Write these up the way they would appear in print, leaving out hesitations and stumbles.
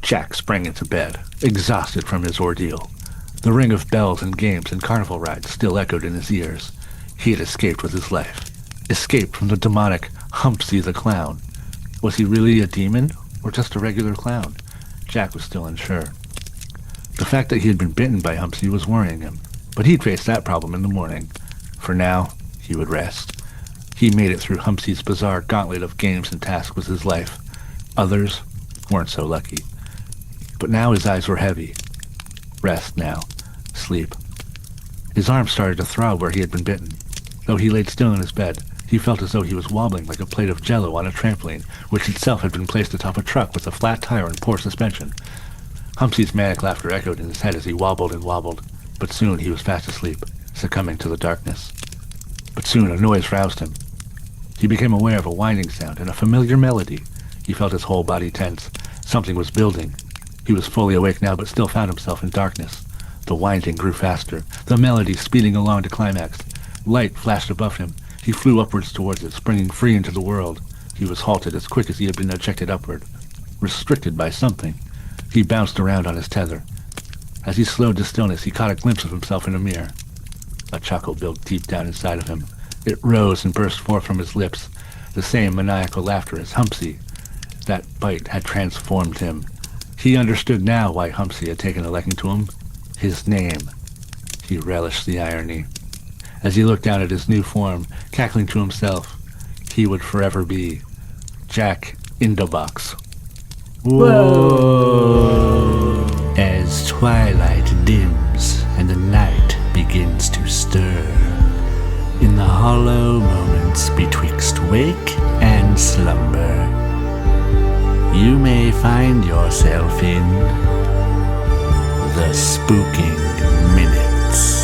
Jack sprang into bed, exhausted from his ordeal. The ring of bells and games and carnival rides still echoed in his ears. He had escaped with his life. Escaped from the demonic Humpsy the Clown. Was he really a demon or just a regular clown? Jack was still unsure. The fact that he had been bitten by Humpsy was worrying him, but he'd face that problem in the morning. For now, he would rest. He made it through Humpsy's bizarre gauntlet of games and tasks with his life. Others weren't so lucky. But now his eyes were heavy. Rest now. Sleep. His arm started to throb where he had been bitten. Though he laid still in his bed, he felt as though he was wobbling like a plate of jello on a trampoline, which itself had been placed atop a truck with a flat tire and poor suspension. Humpsy's manic laughter echoed in his head as he wobbled and wobbled, but soon he was fast asleep, succumbing to the darkness. But soon a noise roused him. He became aware of a whining sound and a familiar melody. He felt his whole body tense. Something was building. He was fully awake now, but still found himself in darkness. The winding grew faster, the melody speeding along to climax. Light flashed above him. He flew upwards towards it, springing free into the world. He was halted as quick as he had been ejected upward, restricted by something. He bounced around on his tether. As he slowed to stillness, he caught a glimpse of himself in a mirror. A chuckle built deep down inside of him. It rose and burst forth from his lips, the same maniacal laughter as Humpsy. That bite had transformed him. He understood now why Humpsy had taken a liking to him. His name. He relished the irony. As he looked down at his new form, cackling to himself, he would forever be Jack Indobox. Whoa! As twilight dims and the night begins to stir, in the hollow moments betwixt wake and slumber, you may find yourself in the Spooking Minutes.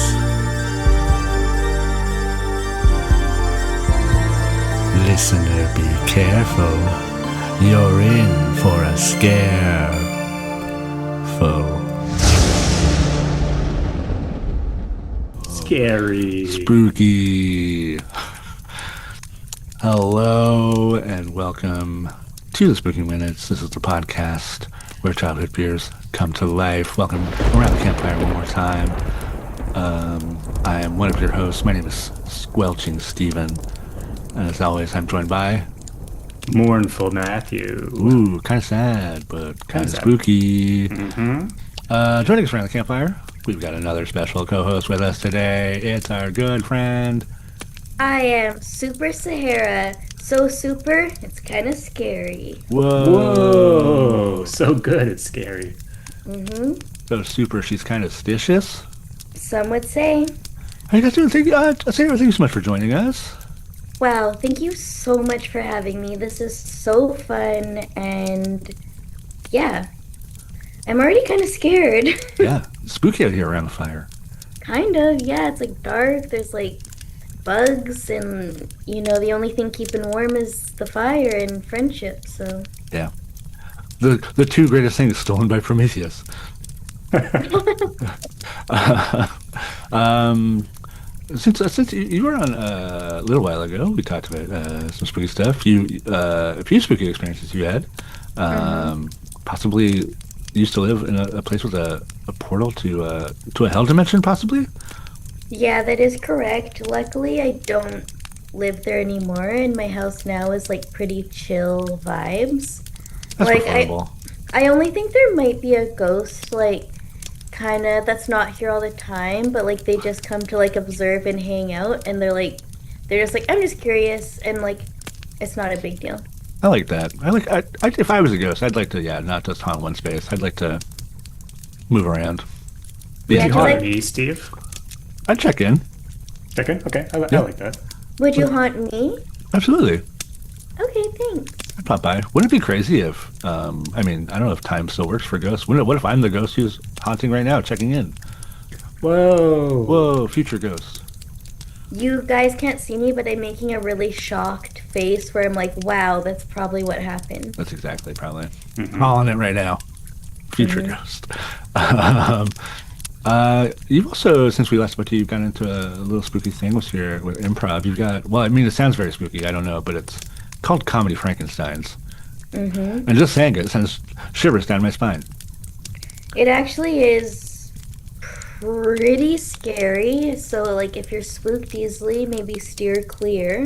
Listener, be careful. You're in for a scare. Scary. Spooky. Hello and welcome to the Spooking Minutes. This is the podcast where childhood fears come to life. Welcome around the campfire one more time. I am one of your hosts. My name is Squelching Steven. As always, I'm joined by Mournful Matthew. Ooh, kind of sad, but kind of spooky. Joining us around the campfire, we've got another special co-host with us today. It's our good friend. I am Super Sahara. So super, it's kind of scary. Whoa. So good, it's scary. So super, she's kind of stitious. Some would say. How you guys doing? Thank you so much for joining us. Wow, thank you so much for having me. This is so fun, and yeah, I'm already kind of scared. Yeah, spooky out here around the fire. Kind of, yeah. It's like dark. There's like bugs, and the only thing keeping warm is the fire and friendship. So yeah, the two greatest things stolen by Prometheus. Since you were on a little while ago, we talked about some spooky stuff. A few spooky experiences you had. Possibly you used to live in a place with a portal to a hell dimension, possibly? yeah, that is correct. Luckily, I don't live there anymore, and my house now is like pretty chill vibes. That's like preferable. I only think there might be a ghost, like, kind of, that's not here all the time, but, like, they just come to, like, observe and hang out, and they're just like, I'm just curious, and, like, it's not a big deal. I like that. If I was a ghost, I'd like to, not just haunt one space. I'd like to move around. Did Yeah, you 'cause haunt me, Steve? I'd check in. Okay, I like that. Would you haunt me? Absolutely. Okay, thanks. I'd pop by. Wouldn't it be crazy if, I don't know if time still works for ghosts. What if I'm the ghost who's haunting right now, checking in? Whoa, future ghosts. You guys can't see me, but I'm making a really shocked face where I'm like, wow, that's probably what happened. That's exactly, probably. Calling it right now. Future ghost. You've also, since we last spoke to you, you've gotten into a little spooky thing with improv. You've got, it sounds very spooky, I don't know, but it's called Comedy Frankensteins. And just saying it sends shivers down my spine. It actually is pretty scary. So, like, if you're spooked easily, maybe steer clear.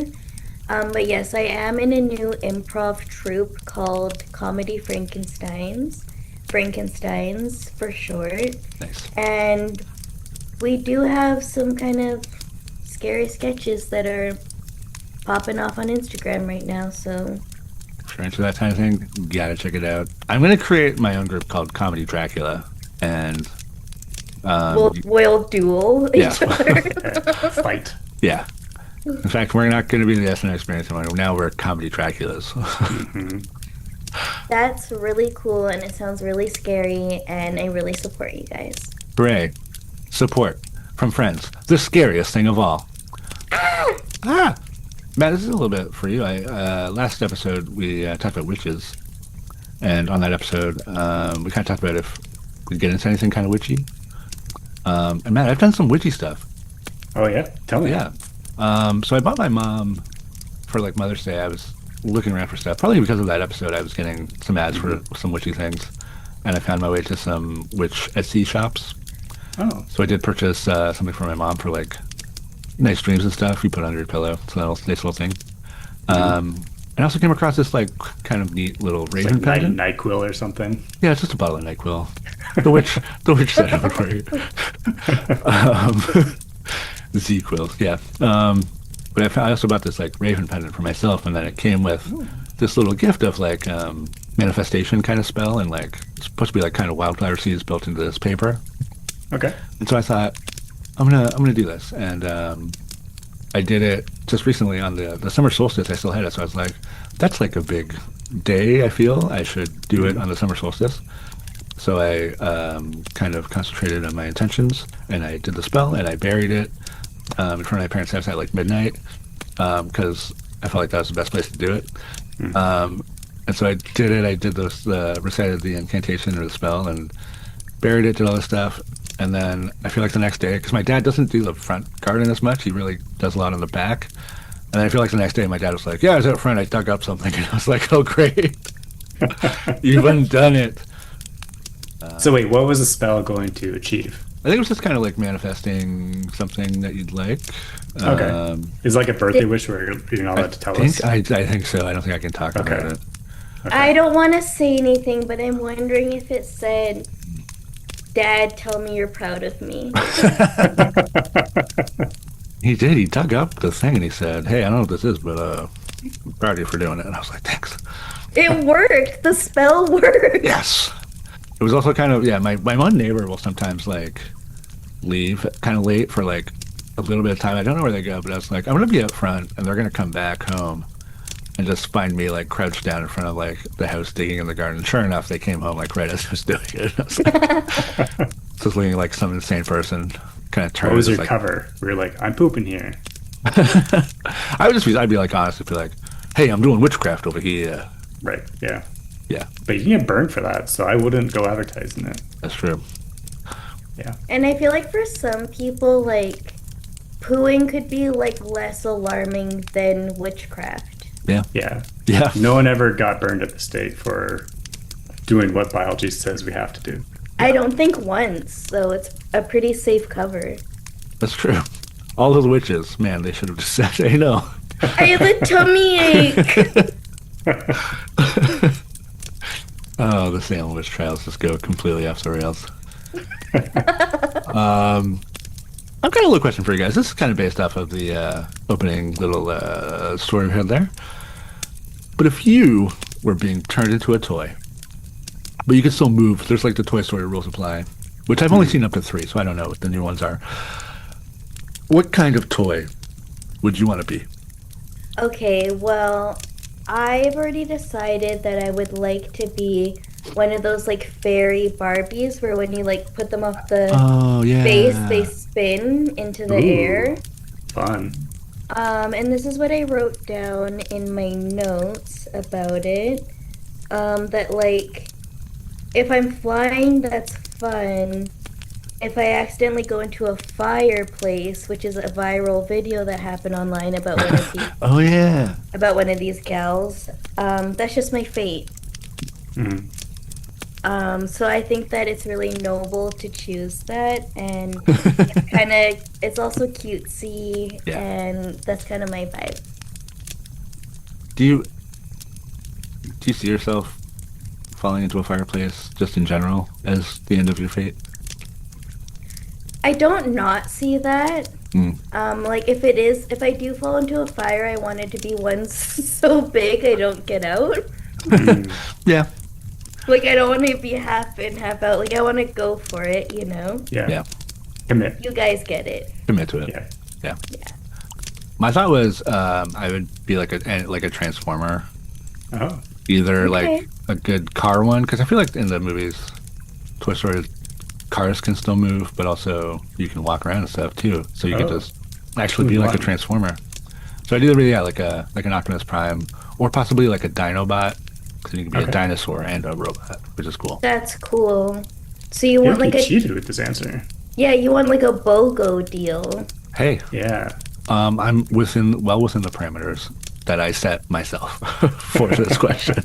But yes, I am in a new improv troupe called Comedy Frankensteins. Frankensteins for short. Nice. And we do have some kind of scary sketches that are popping off on Instagram right now, so If you're into that kind of thing, you gotta check it out. I'm gonna create my own group called Comedy Dracula, and we'll duel Yeah. each other. Fight. yeah. In fact, we're not gonna be the S&Experience anymore. Now we're Comedy Draculas. That's really cool, and it sounds really scary, and I really support you guys. Hooray. Support from friends. The scariest thing of all. Ah! Matt, this is a little bit for you. Last episode, we talked about witches. And on that episode, we kind of talked about if we'd get into anything kind of witchy. And Matt, I've done some witchy stuff. Oh, yeah? Tell me. Yeah. So I bought my mom for like Mother's Day. I was looking around for stuff. Probably because of that episode, I was getting some ads for some witchy things. And I found my way to some witch Etsy shops. Oh. So I did purchase something for my mom for like nice dreams and stuff you put under your pillow. It's a nice little thing. I also came across this like kind of neat little raven Like pendant. NyQuil or something. Yeah, it's just a bottle of NyQuil. The witch said it for you. Z-Quill, yeah. But I also bought this like raven pendant for myself, and then it came with this little gift of like manifestation kind of spell, and like it's supposed to be like kind of wildflower seeds built into this paper. Okay. And so I thought, I'm gonna do this, and I did it just recently on the summer solstice. I still had it, so I was like, that's like a big day. I feel I should do it on the summer solstice. So I kind of concentrated on my intentions, and I did the spell, and I buried it in front of my parents' house at like midnight because I felt like that was the best place to do it. And so I did it. I did this, recited the incantation or the spell, and buried it, did all this stuff. And then I feel like the next day, because my dad doesn't do the front garden as much, he really does a lot on the back. And I feel like the next day my dad was like, yeah, I was out front, I dug up something. And I was like, oh, great. You've undone it. So wait, what was the spell going to achieve? I think it was just kind of like manifesting something that you'd like. Okay. It's like a birthday wish where you're not allowed to tell us. I think so. I don't think I can talk about it. Okay. I don't want to say anything, but I'm wondering if it said, Dad, tell me you're proud of me. He did. He dug up the thing and he said, hey, I don't know what this is, but I'm proud of you for doing it. And I was like, thanks. It worked. The spell worked. Yes. It was also kind of, yeah, my one neighbor will sometimes like leave kind of late for like a little bit of time. I don't know where they go, but I was like, I'm going to be up front and they're going to come back home and just find me like crouched down in front of like the house digging in the garden. Sure enough, they came home like right as I was doing it. I was like, just looking like some insane person kind of turned. What was your like, cover? We were like, I'm pooping here. I'd be like honest, be like, hey, I'm doing witchcraft over here. Right, yeah. Yeah, But you can get burned for that, so I wouldn't go advertising it. that's true. Yeah. And I feel like for some people, like, pooing could be, like, less alarming than witchcraft. Yeah. Yeah. Yeah. No one ever got burned at the stake for doing what biology says we have to do. I don't think once, so it's a pretty safe cover. That's true. All those witches, man, they should have just said, hey, no. I have a tummy ache. Oh, the Salem witch trials just go completely off the rails. I've got a little question for you guys. This is kind of based off of the opening little story we had there. But if you were being turned into a toy, but you could still move, there's like the Toy Story rules apply, which I've only seen up to 3, so I don't know what the new ones are. What kind of toy would you want to be? Okay, well, I've already decided that I would like to be one of those, like, fairy Barbies where when you, like, put them off the base, they spin into the air. Fun. And this is what I wrote down in my notes about it. That, like, if I'm flying, that's fun. If I accidentally go into a fireplace, which is a viral video that happened online about one of these, Oh, yeah. about one of these gals, that's just my fate. Mhm. So I think that it's really noble to choose that, and it's also cutesy, Yeah. and that's kind of my vibe. Do you see yourself falling into a fireplace just in general as the end of your fate? I don't not see that. Mm. Like if I do fall into a fire, I want it to be one so big I don't get out. Yeah. Like I don't want to be half in, half out. Like I want to go for it, you know? Yeah. Yeah. Commit. You guys get it. Commit to it. Yeah. Yeah. Yeah. My thought was I would be like a transformer, Oh. either Okay. like a good car one, because I feel like in the movies, Toy Story, cars can still move, but also you can walk around and stuff too. So you could Oh. just actually be like a One. transformer. So I'd either be like an Optimus Prime, or possibly like a Dinobot, because you can be a Okay. dinosaur and a robot, which is cool. That's cool. So you You want like really a cheated with this answer. you want like a BOGO deal. Hey, Yeah. I'm within the parameters that I set myself for this question.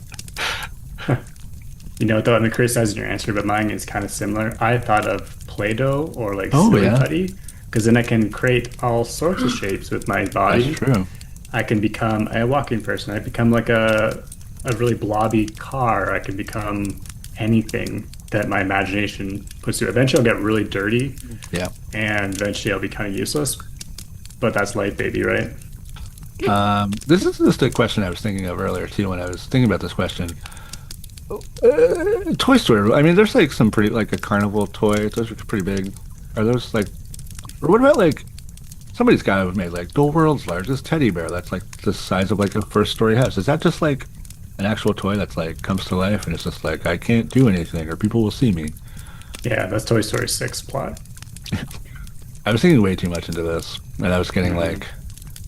You know, though, I'm criticizing your answer, but mine is kind of similar. I thought of Play-Doh or like Oh, silly yeah. putty, because then I can create all sorts of shapes with my body. That's true. I can become a walking person. I become like a really blobby car. I can become anything that my imagination puts to. Eventually, I'll get really dirty, Yeah. and eventually, I'll be kind of useless. But that's life, baby, right? This is just a question I was thinking of earlier too when I was thinking about this question. Toy Story. I mean, there's like some pretty like a carnival toy. Those are pretty big. Are those like? Or what about like? Somebody's got to have made like the world's largest teddy bear. That's like the size of like a first-story house. Is that just like an actual toy that's like comes to life and it's just like I can't do anything or people will see me? Yeah, that's Toy Story 6 plot. I was thinking way too much into this, and I was getting like,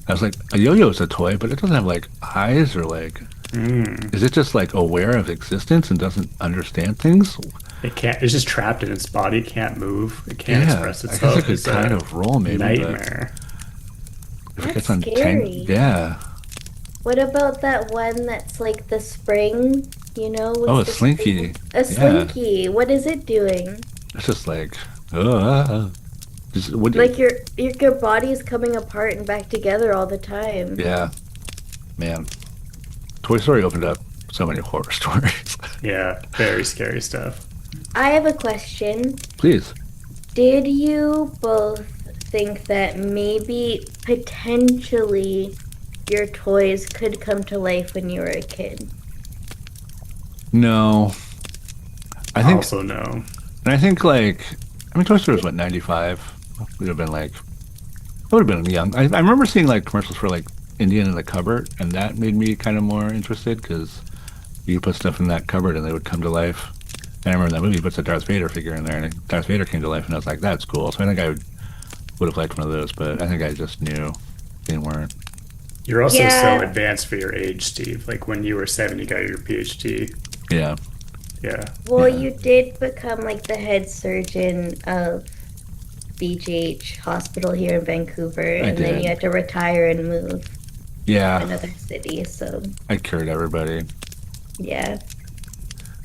I was like, a yo-yo is a toy, but it doesn't have like eyes or like. Is it just like aware of existence and doesn't understand things? It can't. It's just trapped in its body. It can't move. It can't express I guess itself. it could It's kind a of roll maybe. nightmare. But if it That's gets scary. yeah. What about that one that's like the spring, you know? with Oh, a the slinky. spring? A slinky. What is it doing? It's just like, just, what, Like your body is coming apart and back together all the time. yeah, man. Toy Story opened up so many horror stories. Yeah, very scary stuff. I have a question. Please. Did you both think that maybe potentially your toys could come to life when you were a kid? No. I think, Also, no. and I think like, I mean, Toy Story was what, 95? We'd have been like, I would have been young. I remember seeing like commercials for like Indian in the cupboard, and that made me kind of more interested because you could put stuff in that cupboard and they would come to life. And I remember that movie puts a Darth Vader figure in there, and Darth Vader came to life, and I was like, that's cool. So I think I would have liked one of those, but I think I just knew they weren't. You're also Yeah. so advanced for your age, Steve. Like when you were 7, you got your PhD. Yeah. Yeah. Well, Yeah. you did become like the head surgeon of BGH Hospital here in Vancouver, and then did. you had to retire and move to Yeah. another city. So, I cured everybody. yeah.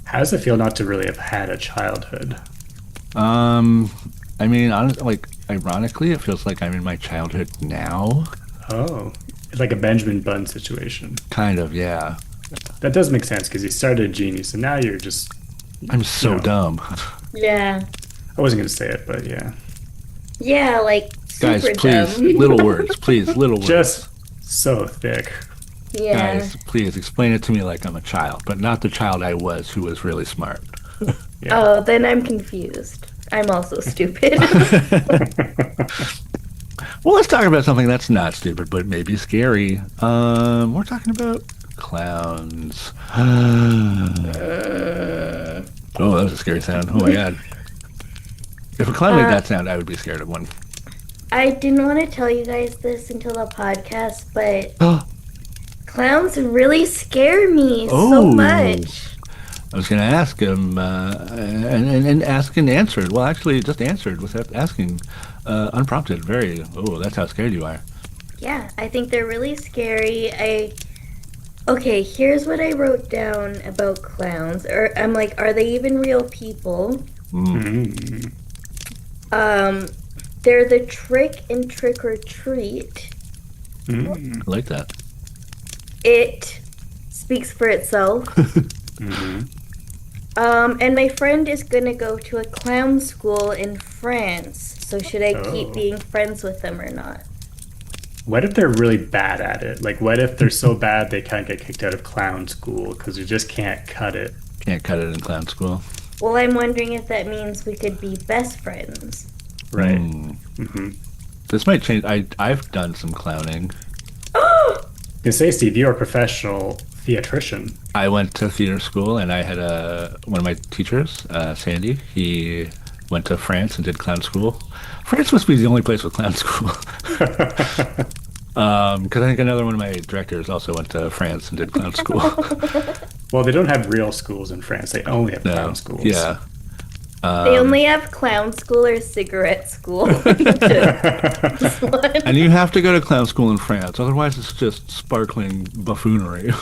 How does it feel not to really have had a childhood? I mean, honestly, like, ironically, it feels like I'm in my childhood now. Oh, it's like a Benjamin Button situation. Kind of, yeah. That does make sense because you started a genius, and now you're just. I'm so No. dumb. Yeah. I wasn't gonna say it, but yeah, Yeah, like Guys, super please, dumb. little words, please, little words. just so thick. Yeah. Guys, please explain it to me like I'm a child, but not the child I was who was really smart. Yeah. Oh, then I'm confused. I'm also stupid. Well, let's talk about something that's not stupid, but maybe scary. We're talking about clowns. Oh, that was a scary sound. Oh my god. If a clown made that sound, I would be scared of one. I didn't want to tell you guys this until the podcast, but Oh, clowns really scare me Oh. so much. I was going to ask him, and ask and answered. Well, actually, just answered without asking, unprompted. Very. Oh, that's how scared you are. Yeah, I think they're really scary. Okay, here's what I wrote down about clowns. Or I'm like, are they even real people? Mm. Um, they're the trick in Trick or Treat. Mm. I like that. It speaks for itself. Mhm. And my friend is gonna go to a clown school in France. So should I keep Oh. being friends with them or not? What if they're really bad at it? Like, what if they're so bad they can't get kicked out of clown school because you just can't cut it? Can't cut it in clown school. Well, I'm wondering if that means we could be best friends. Right. Hmm. Mm-hmm. This might change. I've done some clowning. You say, Steve, you're a professional theatrician. I went to theater school, and I had one of my teachers, Sandy. He went to France and did clown school. France must be the only place with clown school. Because I think another one of my directors also went to France and did clown school. Well, they don't have real schools in France. They only have clown schools. Yeah. They only have clown school or cigarette school. Just one. And you have to go to clown school in France, otherwise it's just sparkling buffoonery.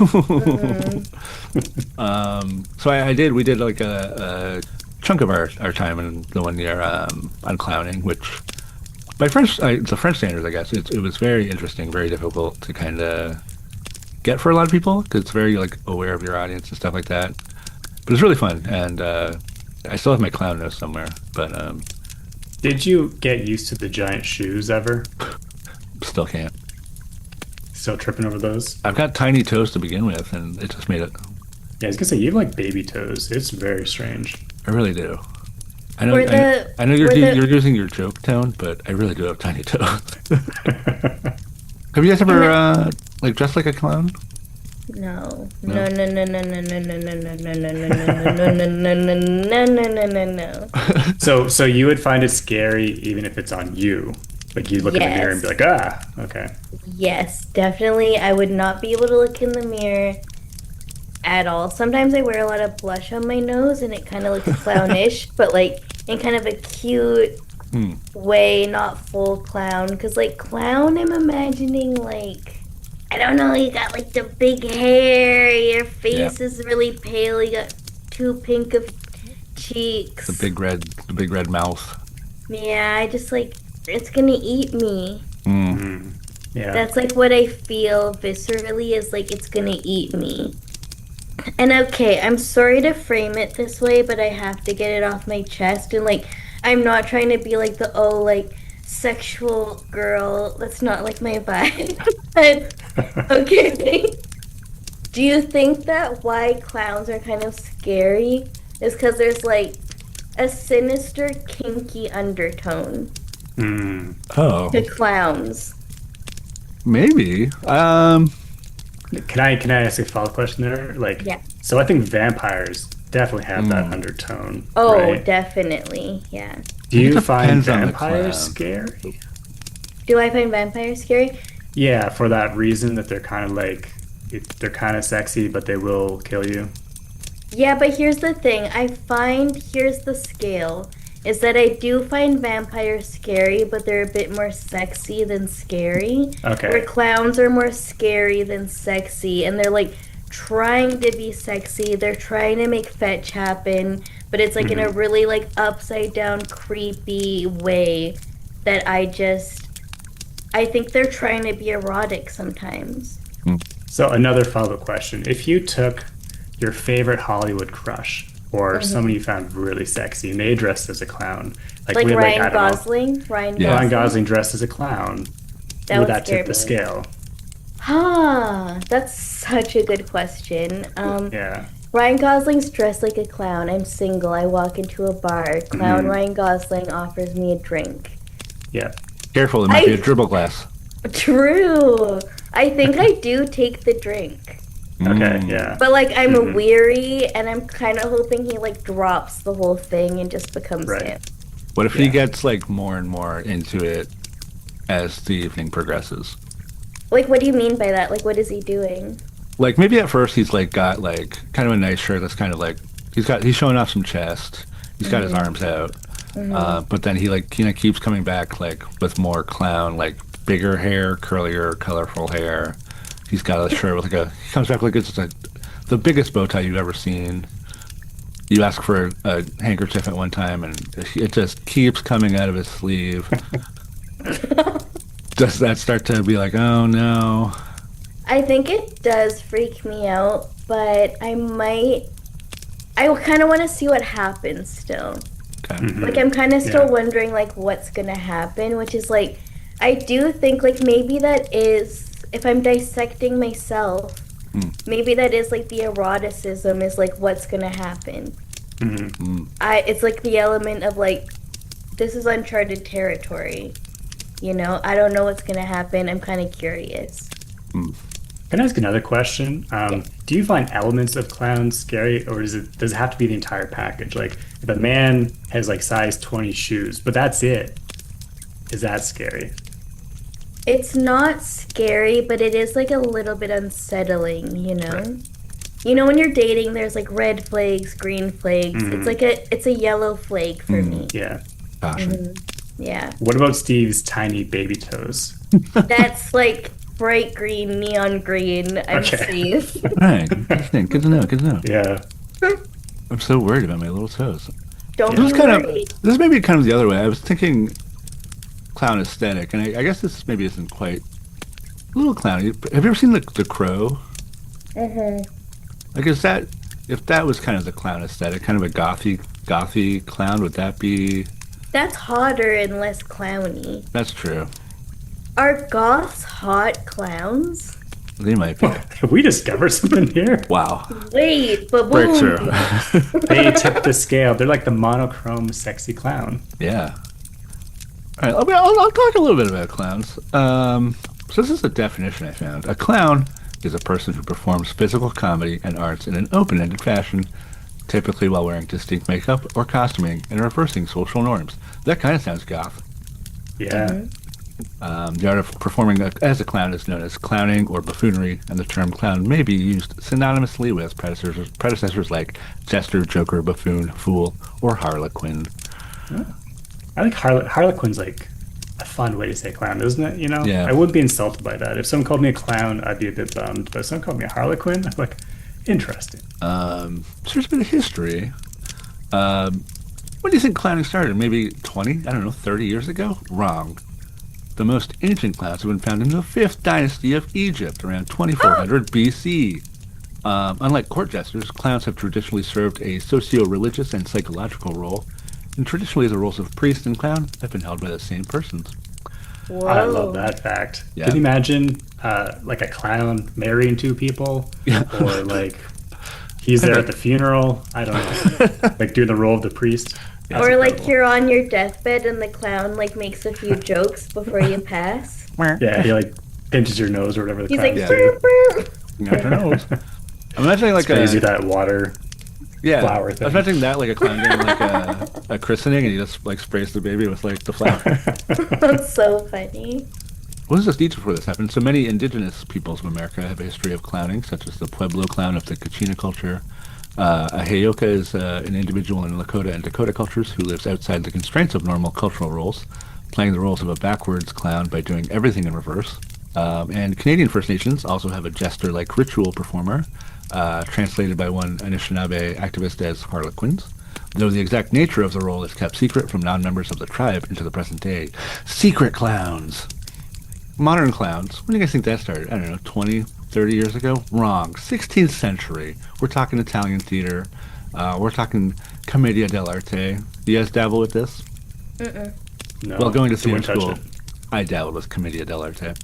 We did like a chunk of our time in the 1 year on clowning, which by the French standards, I guess, it was very interesting, very difficult to kind of get for a lot of people, because it's very like aware of your audience and stuff like that. But it's really fun, and I still have my clown nose somewhere, but Did you get used to the giant shoes ever? still can't. Still tripping over those? I've got tiny toes to begin with, and it just made it. Yeah, I was gonna say you have like baby toes. It's very strange. I really do. I know. I know you're using your joke tone, but I really do have tiny toes. Have you guys ever like dressed like a clown? No. No? No, no, no, no, no, no, no, no, no, no, no, no, no, no, no, no, no, no, no, no. So you would find it scary even if it's on you. Like you look in the mirror and be like, ah, okay. Yes, definitely. I would not be able to look in the mirror at all. Sometimes I wear a lot of blush on my nose and it kind of looks clownish, but like in kind of a cute way, not full clown. Because like clown, I'm imagining like, I don't know, you got like the big hair, your face is really pale, you got too pink of cheeks. The big red mouth. Yeah, I just like, it's gonna eat me. Yeah. That's like what I feel viscerally, is like it's gonna eat me. And okay, I'm sorry to frame it this way, but I have to get it off my chest. And like, I'm not trying to be like the like sexual girl. That's not like my vibe. But okay, do you think that why clowns are kind of scary is because there's like a sinister, kinky undertone Oh, to clowns? maybe. Can I ask a follow-up question there? Like, Yeah. So I think vampires definitely have that undertone. Oh, right? definitely, yeah. Do you It find depends on the vampires clown. scary? Do I find vampires scary? Yeah, for that reason that they're kind of like, they're kind of sexy, but they will kill you. Yeah, but here's the thing. Here's the scale, is that I do find vampires scary, but they're a bit more sexy than scary. Okay. Where clowns are more scary than sexy, and they're like trying to be sexy. They're trying to make fetch happen, but it's like in a really like upside down, creepy way that I think they're trying to be erotic sometimes. So another follow-up question. If you took your favorite Hollywood crush or somebody you found really sexy and they dressed as a clown, Like we- Ryan I don't know, Gosling? Ryan Yeah. Ryan Gosling? Gosling dressed as a clown, That would would that scare tip the me. scale? That's such a good question. Yeah. Ryan Gosling's dressed like a clown. I'm single. I walk into a bar. Clown Ryan Gosling offers me a drink. Yeah. Careful, it might be a I- dribble glass. True. I think I do take the drink. Okay, yeah. But like I'm weary and I'm kind of hoping he like drops the whole thing and just becomes Right. him. What if he gets like more and more into it as the evening progresses? Like what do you mean by that? Like what is he doing? Like maybe at first he's like got like kind of a nice shirt that's kind of like he's showing off some chest. He's got his arms out. But then he like keeps coming back like with more clown, like bigger hair, curlier, colorful hair. He's got a shirt with he comes back like it's the biggest bow tie you've ever seen. You ask for a handkerchief at one time, and it just keeps coming out of his sleeve. Does that start to be like, oh no? I think it does freak me out, but I kind of want to see what happens still. Okay. Mm-hmm. Like, I'm kind of still wondering, like, what's gonna happen, which is, like, I do think, like, maybe that is, if I'm dissecting myself, maybe that is, like, the eroticism is, like, what's gonna happen. Mm-hmm. It's, like, the element of, like, this is uncharted territory, you know? I don't know what's gonna happen. I'm kind of curious. Can I ask another question? Do you find elements of clowns scary, or does it have to be the entire package? Like, if a man has like size 20 shoes, but that's it, is that scary? It's not scary, but it is like a little bit unsettling, you know? Right. You know, when you're dating, there's like red flags, green flags. It's like it's a yellow flag for me. Yeah. Caution. Yeah. What about Steve's tiny baby toes? That's like bright green, neon green. I'm Steve. All right. Interesting. Good to know. Good to know. Yeah. I'm so worried about my little toes. Don't This be is worried. this may be kind of the other way. I was thinking clown aesthetic, and I guess this maybe isn't quite a little clowny. Have you ever seen the Crow? Mm-hmm. Like, is that, if that was kind of the clown aesthetic, kind of a gothy clown, would that be? That's hotter and less clowny. That's true. Are goths hot clowns? They might be. Have we discovered something here? Wow. Wait, but Breakthrough. They tip the scale. They're like the monochrome sexy clown. Yeah. All right. I'll talk a little bit about clowns. So this is a definition I found. A clown is a person who performs physical comedy and arts in an open-ended fashion, typically while wearing distinct makeup or costuming and reversing social norms. That kind of sounds goth. Yeah. The art of performing as a clown is known as clowning or buffoonery, and the term clown may be used synonymously with predecessors like jester, joker, buffoon, fool, or harlequin. I think Harlequin's like a fun way to say clown, isn't it? You know? Yeah. I wouldn't be insulted by that. If someone called me a clown, I'd be a bit bummed. But if someone called me a Harlequin, I'm like, interesting. So there's a bit of history. When do you think clowning started? Maybe 20, 30 years ago? Wrong. The most ancient clowns have been found in the 5th dynasty of Egypt, around 2400 BC. Unlike court jesters, clowns have traditionally served a socio-religious and psychological role, and traditionally the roles of priest and clown have been held by the same persons. Whoa. I love that fact. Yeah. Can you imagine like a clown marrying 2 people? Yeah. Or like he's there at the funeral? I don't know. Like doing the role of the priest? That's Or like incredible. you're on your deathbed and the clown like makes a few jokes before you pass. Yeah, he like pinches your nose or whatever the He's like, clowns "Brr, do. brr." After knows. I'm imagining like It's crazy that water. flower I thing. was imagining that like a clown getting like a christening, and he just like sprays the baby with like the flower. That's so funny. What was the stage before this happened? So many indigenous peoples of America have a history of clowning, such as the Pueblo clown of the Kachina culture. A heyoka is an individual in Lakota and Dakota cultures who lives outside the constraints of normal cultural roles, playing the roles of a backwards clown by doing everything in reverse. And Canadian First Nations also have a jester-like ritual performer, translated by one Anishinaabe activist as harlequins, though the exact nature of the role is kept secret from non-members of the tribe into the present day. Secret clowns! Modern clowns, when do you guys think that started? I don't know, 20, 30 years ago? Wrong. 16th century. We're talking Italian theater. We're talking Commedia dell'arte. You guys dabble with this? No, Well, going to I theater wouldn't touch school, it. I dabbled with Commedia dell'arte.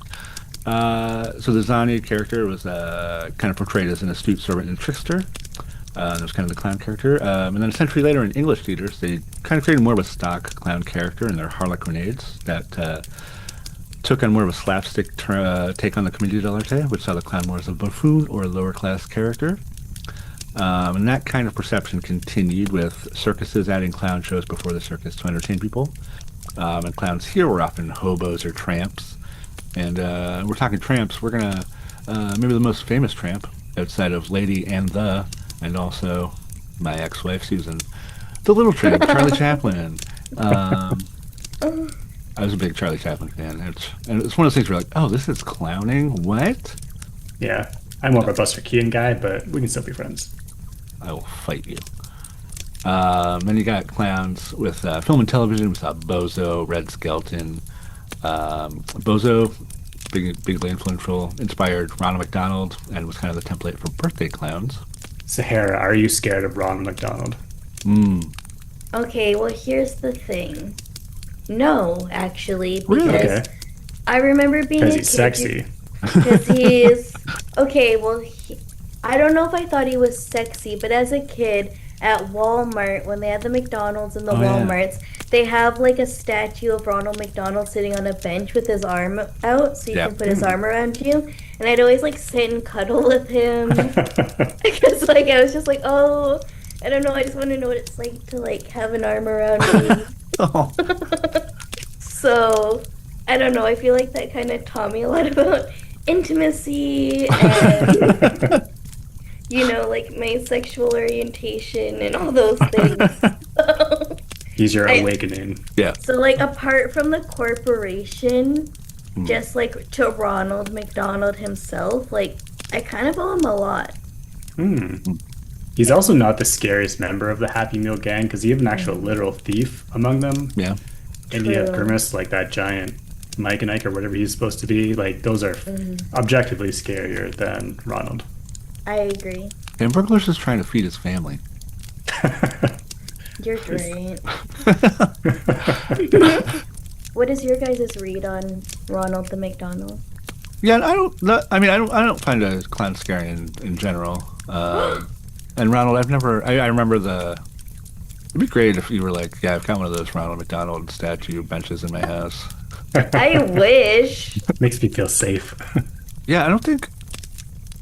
So the Zani character was kind of portrayed as an astute servant and trickster. That was kind of the clown character. And then a century later in English theaters, they kind of created more of a stock clown character in their harlequinades that took on more of a slapstick take on the Commedia dell'arte, which saw the clown more as a buffoon or a lower-class character. And that kind of perception continued with circuses adding clown shows before the circus to entertain people. And clowns here were often hobos or tramps. And we're talking tramps. We're going to, maybe the most famous tramp outside of Lady and also my ex-wife, Susan. The Little Tramp, Charlie Chaplin. I was a big Charlie Chaplin fan. And it's one of those things where you're like, oh, this is clowning? What? Yeah. I'm more of a Buster Keaton guy, but we can still be friends. I will fight you. Then you got clowns with film and television. We saw Bozo, Red Skelton. Bozo, bigly influential, inspired Ronald McDonald, and was kind of the template for birthday clowns. Sahara, are you scared of Ronald McDonald? Okay, well, here's the thing. No, actually, Really? because Okay. I remember being a Because kid. he's sexy. Because he's okay. Well, I don't know if I thought he was sexy, but as a kid at Walmart, when they had the McDonald's and the Oh, yeah. Walmarts, they have like a statue of Ronald McDonald sitting on a bench with his arm out, so you Yeah. can put his arm around you. And I'd always like sit and cuddle with him because like I was just like, oh, I don't know. I just want to know what it's like to like have an arm around me. Oh. So, I don't know. I feel like that kind of taught me a lot about intimacy and, like my sexual orientation and all those things. He's your I- awakening. Yeah. So, like, apart from the corporation, just like to Ronald McDonald himself, like, I kind of owe him a lot. He's also not the scariest member of the Happy Meal gang because you have an actual literal thief among them. Yeah. And you have True. Grimace, like that giant Mike and Ike or whatever he's supposed to be. Like, those are objectively scarier than Ronald. I agree. And Burglar's just trying to feed his family. You're great. What is your guys' read on Ronald the McDonald? Yeah, I don't find a clown scary in general. And Ronald, I remember it'd be great if you were like, yeah, I've got one of those Ronald McDonald statue benches in my house. I wish. Makes me feel safe. Yeah, I don't think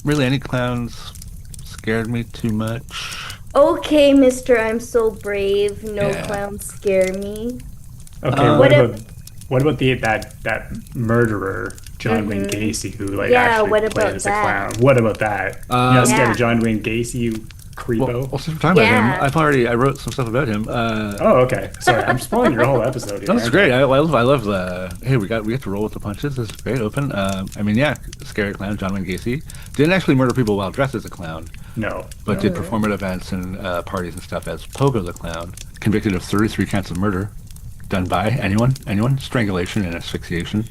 really any clowns scared me too much. Okay, Mr. I'm so brave. No Yeah. clowns scare me. Okay, What what if- about that murderer John Wayne Gacy who like Yeah, actually what played about as a that? clown? What about that? You're not scared Yeah. of John Wayne Gacy, you creepo? Well, since we're talking Yeah. about him, I wrote some stuff about him. Oh, okay. Sorry, I'm spoiling your whole episode here. That's great. I love the. Hey, we get to roll with the punches. This is great. Open. Scary clown John Wayne Gacy didn't actually murder people while dressed as a clown, No. but did perform at events and parties and stuff as Pogo the Clown. Convicted of 33 counts of murder, done by anyone, strangulation and asphyxiation.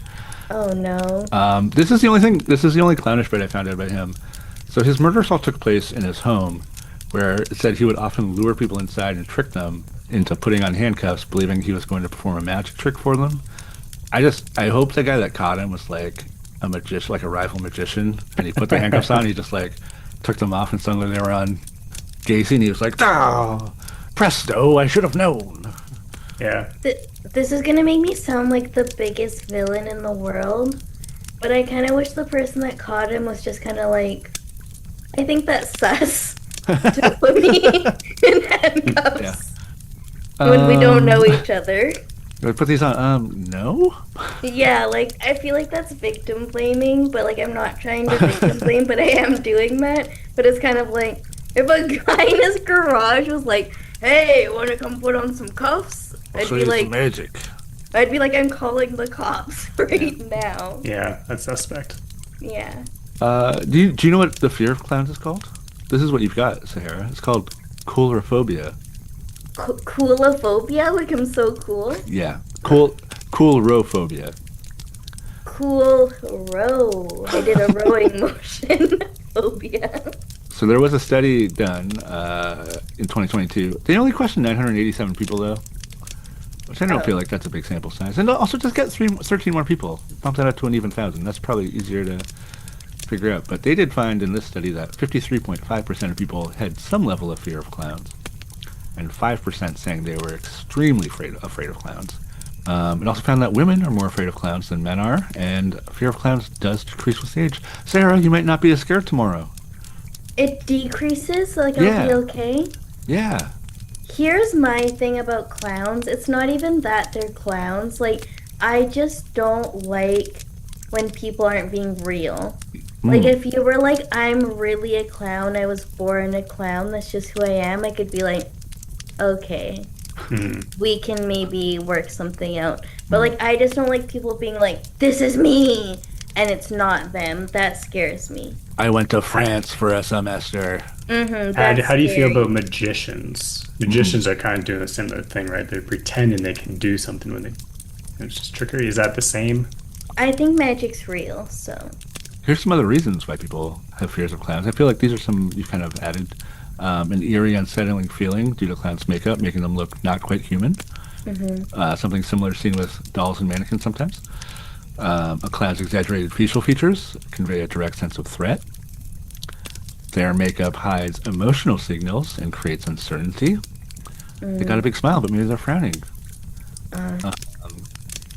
Oh no. This is the only clownish bit I found out about him. So his murders all took place in his home, where it said he would often lure people inside and trick them into putting on handcuffs, believing he was going to perform a magic trick for them. I hope the guy that caught him was like a magician, like a rival magician, and he put the handcuffs on. He just like took them off, and suddenly they were on Gacy, and he was like, "Ah, presto! I should have known." Yeah. This is gonna make me sound like the biggest villain in the world, but I kind of wish the person that caught him was just kind of like, I think that's sus to put me in handcuffs when we don't know each other. Do I put these on? No. Yeah, like I feel like that's victim blaming, but like I'm not trying to victim blame, but I am doing that. But it's kind of like if a guy in his garage was like, "Hey, want to come put on some cuffs?" I'd be like, magic. I'm calling the cops right now. Yeah, that's suspect. Yeah. Do you know what the fear of clowns is called? This is what you've got, Sahara. It's called coulrophobia. Coolophobia? Like I'm so cool? Yeah, coulrophobia. Cool row. I did a rowing motion. Phobia. So there was a study done in 2022. They only questioned 987 people though, which I don't feel like that's a big sample size. And also just get 13 more people. Bump that up to an even 1,000. That's probably easier to figure out. But they did find in this study that 53.5% of people had some level of fear of clowns, and 5% saying they were extremely afraid of clowns. It also found that women are more afraid of clowns than men are, and fear of clowns does decrease with age. Sarah, you might not be as scared tomorrow. It decreases, so like I'll Yeah. be okay. Yeah. Here's my thing about clowns. It's not even that they're clowns. Like, I just don't like when people aren't being real. Like, if you were like, I'm really a clown, I was born a clown, that's just who I am, I could be like, okay, we can maybe work something out. But, like, I just don't like people being like, this is me, and it's not them, that scares me. I went to France for a semester. How do you feel about magicians? Magicians are kind of doing a similar thing, right? They're pretending they can do something when it's just trickery. Is that the same? I think magic's real, so. Here's some other reasons why people have fears of clowns. I feel like these are some you've kind of added. An eerie, unsettling feeling due to clowns' makeup, making them look not quite human. Something similar seen with dolls and mannequins sometimes. A clown's exaggerated facial features convey a direct sense of threat. Their makeup hides emotional signals and creates uncertainty. They got a big smile, but maybe they're frowning.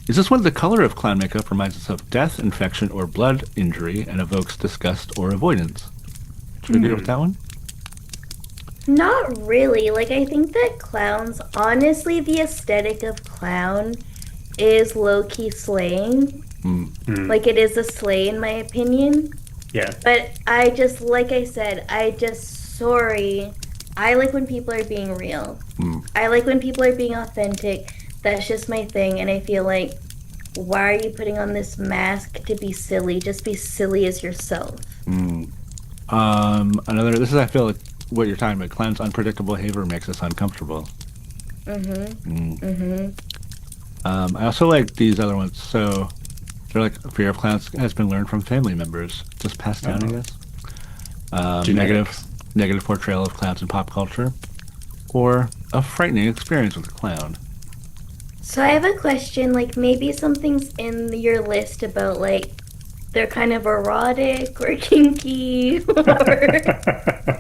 Is this when the color of clown makeup reminds us of death, infection, or blood injury and evokes disgust or avoidance? Should we agree with that one? Not really. Like, I think that clowns, honestly, the aesthetic of clown is low-key slaying. Like, it is a slay, in my opinion. Yeah. But like I said, sorry. I like when people are being real. I like when people are being authentic. That's just my thing. And I feel like, why are you putting on this mask to be silly? Just be silly as yourself. This is, I feel like, what you're talking about. Clowns' unpredictable behavior makes us uncomfortable. I also like these other ones. So they're like, fear of clowns has been learned from family members, just passed down, I guess. Negative portrayal of clowns in pop culture, or a frightening experience with a clown. So I have a question, like maybe something's in your list about like they're kind of erotic or kinky, or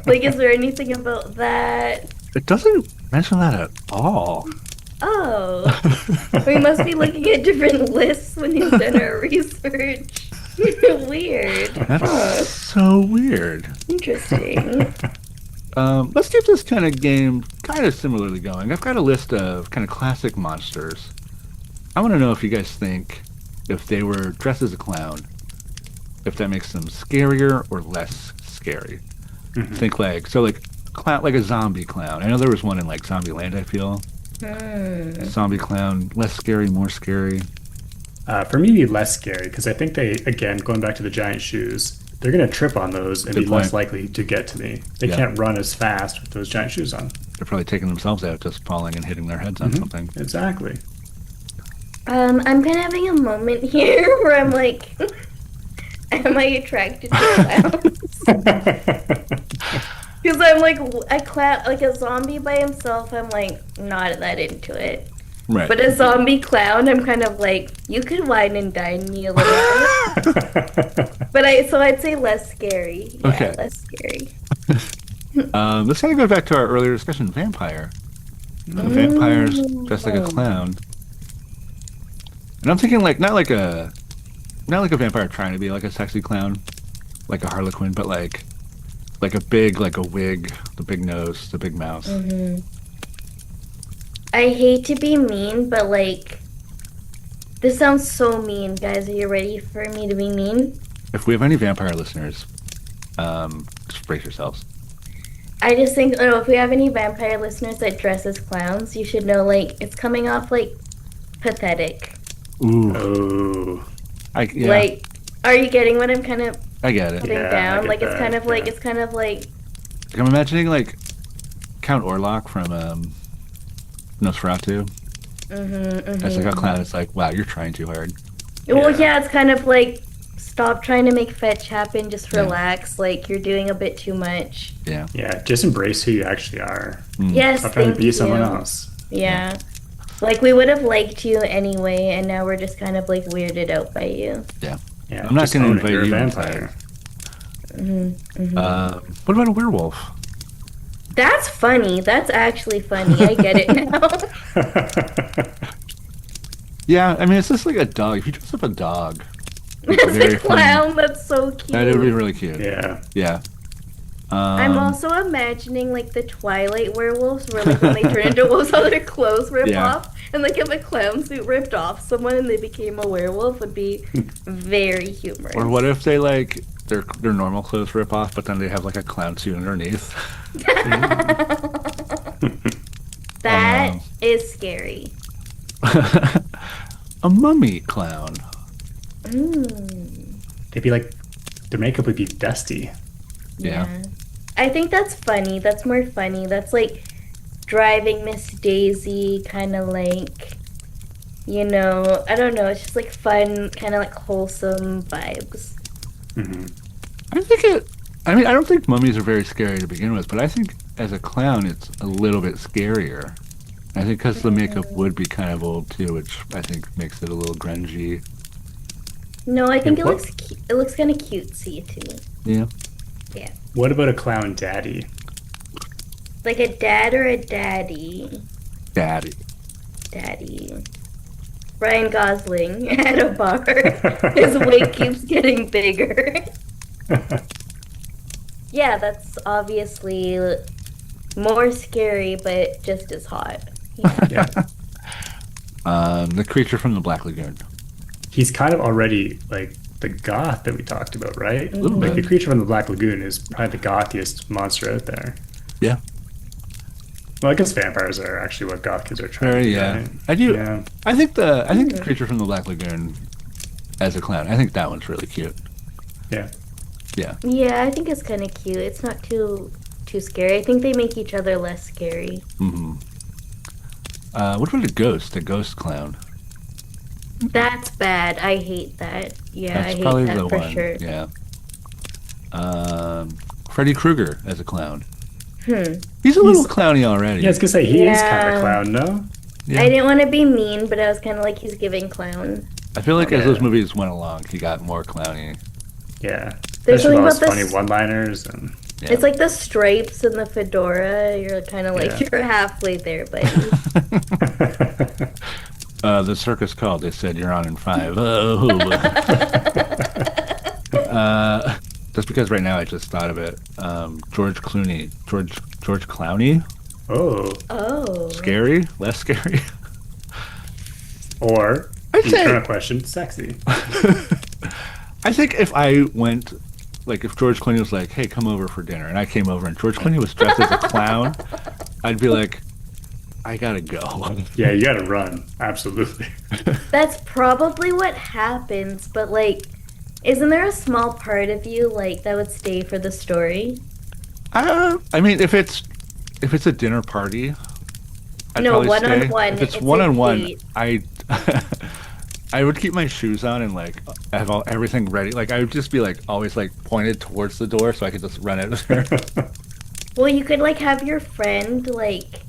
like is there anything about that? It doesn't mention that at all. Oh, we must be looking at different lists when you've done our research. Weird. That's so weird. Interesting. Let's keep this kind of game kind of similarly going. I've got a list of kind of classic monsters. I want to know if you guys think if they were dressed as a clown, if that makes them scarier or less scary. Think like clown, like a zombie clown. I know there was one in like Zombieland, I feel. Zombie clown, less scary, more scary. For me, it'd be less scary because I think they, again, going back to the giant shoes, they're going to trip on those and Good be point. less likely to get to me. They can't run as fast with those giant shoes on. They're probably taking themselves out, just falling and hitting their heads on something. Exactly. I'm kind of having a moment here where I'm like, am I attracted to clowns? Because I'm like a zombie by himself, I'm like not that into it. Right. But a zombie clown, I'm kind of like, you could wine and dine me a little bit. But I'd say less scary. Yeah, Okay. less scary. Let's kind of go back to our earlier discussion, vampire. Vampires dressed like a clown. And I'm thinking like not like a vampire trying to be like a sexy clown, like a harlequin, but like a big, like a wig, the big nose, the big mouth. I hate to be mean, but like, this sounds so mean, guys. Are you ready for me to be mean? If we have any vampire listeners, just brace yourselves. I just think, if we have any vampire listeners that dress as clowns, you should know, like, it's coming off, like, pathetic. Ooh. Oh. Like, are you getting what I'm kind of I get it. putting Yeah, I down? get Like, that, it's kind of like, yeah. it's kind of like, I'm imagining like Count Orlok from Nosferatu. As like a clown, it's like, wow, you're trying too hard. well, yeah, it's kind of like, stop trying to make fetch happen, just relax. Like, you're doing a bit too much. Yeah. Yeah, just embrace who you actually are. Yes, Stop trying thank to be you. someone else. Yeah. Like, we would have liked you anyway, and now we're just kind of, like, weirded out by you. Yeah. Yeah, I'm not just gonna own it, invite you're a you vampire. What about a werewolf? That's funny. That's actually funny. I get it now. Yeah, I mean, it's just like a dog. If you dress up a dog, It's very a clown. That's so cute. that would be really cute. Yeah. Yeah. I'm also imagining like the Twilight werewolves, where like when they turn into wolves, all their clothes rip Yeah. off, and like if a clown suit ripped off someone and they became a werewolf, would be very humorous. Or what if they like their normal clothes rip off, but then they have like a clown suit underneath? That is scary. A mummy clown. they'd be like, their makeup would be dusty. Yeah. I think that's funny. That's more funny. That's like driving Miss Daisy, kind of like, you know, I don't know. It's just like fun, kind of like wholesome vibes. I think it. I mean, I don't think mummies are very scary to begin with, but I think as a clown, it's a little bit scarier. I think because the makeup would be kind of old too, which I think makes it a little grungy. No, I think Yeah, it looks kind of cutesy to me. Yeah. Yeah, What about a clown daddy? like a dad or a daddy. Daddy. Daddy. Ryan Gosling at a bar. His wig keeps getting bigger. Yeah, that's obviously more scary, but just as hot. Yeah. The creature from the Black Lagoon. He's kind of already like the goth that we talked about, right? little Like bit. the creature from the Black Lagoon is probably the gothiest monster out there. Yeah. Well, I guess vampires are actually what goth kids are trying to Very, do. yeah. Right? I do. Yeah. I think the creature from the Black Lagoon, as a clown, I think that one's really cute. Yeah. Yeah. Yeah, I think it's kind of cute. It's not too scary. I think they make each other less scary. Mm-hmm. What about a ghost clown? That's bad. I hate that. Yeah, That's I probably hate the that for one. sure. Yeah. Freddy Krueger as a clown. He's a little clowny already. Yeah, I was gonna say he is kind of Yeah. a clown, no? Yeah. I didn't want to be mean, but I was kind of like, he's giving clown. I feel like as Yeah. those movies went along, he got more clowny. Yeah. There's Especially something with all about his this. funny one-liners and Yeah. It's like the stripes and the fedora. You're kind of like, Yeah. you're halfway there, buddy. The circus called. They said you're on in 5. Just because right now I just thought of it. George Clooney. George Clowney. oh, Oh. Scary? Less scary? or I'd the say- eternal question, sexy. I think if I went, like if George Clooney was like, hey, come over for dinner, and I came over and George Clooney was dressed as a clown, I'd be like, I gotta go. Yeah, you gotta run. Absolutely. That's probably what happens, but like, isn't there a small part of you like that would stay for the story? I mean, if it's a dinner party, I'd No, probably stay. one-on-one, If it's it's a one-on-one, date. I would keep my shoes on and like have everything ready. Like I would just be like always like pointed towards the door so I could just run out there. Well, you could like have your friend like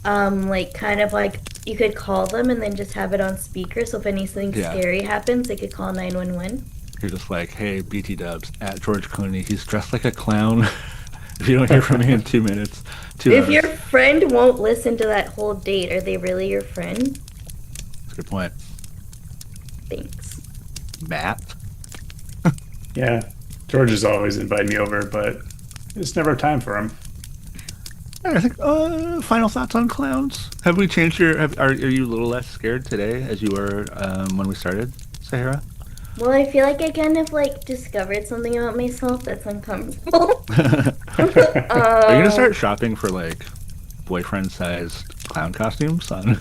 kind of like you could call them and then just have it on speaker so if anything Yeah. scary happens, they could call 911. You're just like, hey, BT Dubs at George Clooney. He's dressed like a clown. If you don't hear from me in 2 minutes, 2 If hours. your friend won't listen to that whole date, are they really your friend? That's a good point. Thanks. Matt. Yeah. George has always invited me over, but just never have time for him. I think. Final thoughts on clowns. Have we changed your? Are you a little less scared today as you were when we started, Sahara? Well, I feel like I kind of like discovered something about myself that's uncomfortable. Are you gonna start shopping for like boyfriend-sized clown costumes on?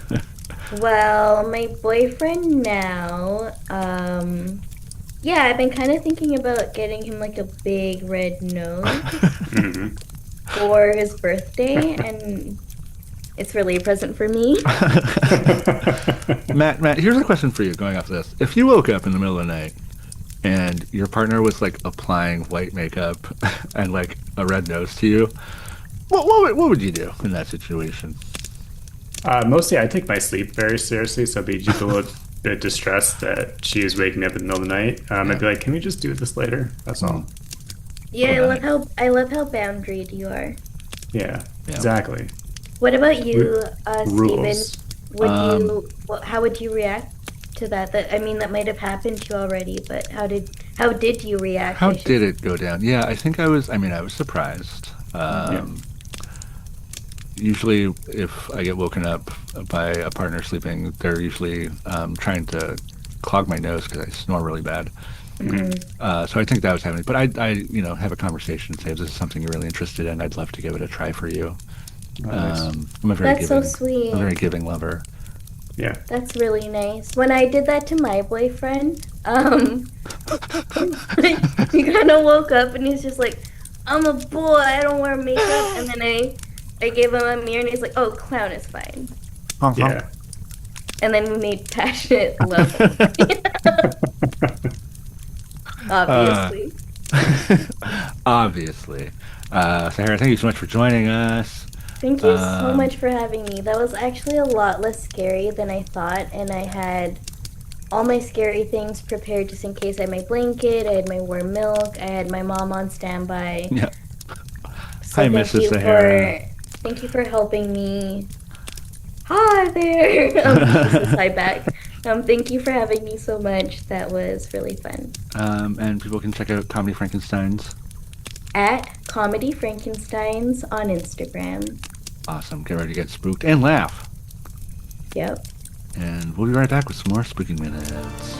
Well, my boyfriend now, yeah, I've been kind of thinking about getting him like a big red nose Mhm. for his birthday, and it's really a present for me. Matt, here's a question for you. Going off this, if you woke up in the middle of the night and your partner was like applying white makeup and like a red nose to you, what would you do in that situation? Mostly, I take my sleep very seriously, so I'd be just a little bit distressed that she is waking up in the middle of the night. I'd be like, "Can we just do this later?" That's all. Yeah, Alright. I love how boundaried you are. Yeah, Yeah. exactly. What about you, Rules. Steven? How would you react to that? That I mean, that might have happened to you already, but how did you react? How I should did it go down? Yeah, I think I was surprised. Usually, if I get woken up by a partner sleeping, they're usually trying to clog my nose because I snore really bad. So I think that was happening. But I have a conversation and say, if this is something you're really interested in, I'd love to give it a try for you. Nice. I'm a very That's so giving, sweet. I'm a very giving lover. Yeah. That's really nice. When I did that to my boyfriend, he kind of woke up and he's just like, "I'm a boy. I don't wear makeup." And then I gave him a mirror and he's like, "Oh, clown is fine." Honk, honk. Yeah. And then we made passionate love. Obviously. Obviously. Sahara, thank you so much for joining us. Thank you so much for having me. That was actually a lot less scary than I thought, and I had all my scary things prepared just in case. I had my blanket, I had my warm milk, I had my mom on standby. Yeah. So Hi, Mrs. Sahara. Thank you for helping me. Hi there. This is hi back. Thank you for having me so much. That was really fun. And people can check out Comedy Frankenstein's. At Comedy Frankenstein's on Instagram. Awesome. Get ready to get spooked and laugh. Yep. And we'll be right back with some more Spooking Minutes.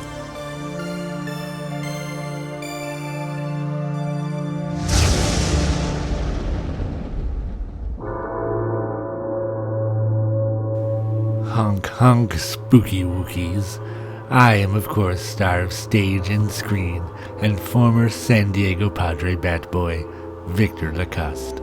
Honk honk spooky wookies. I am of course star of stage and screen and former San Diego Padre bat boy, Victor Lacoste.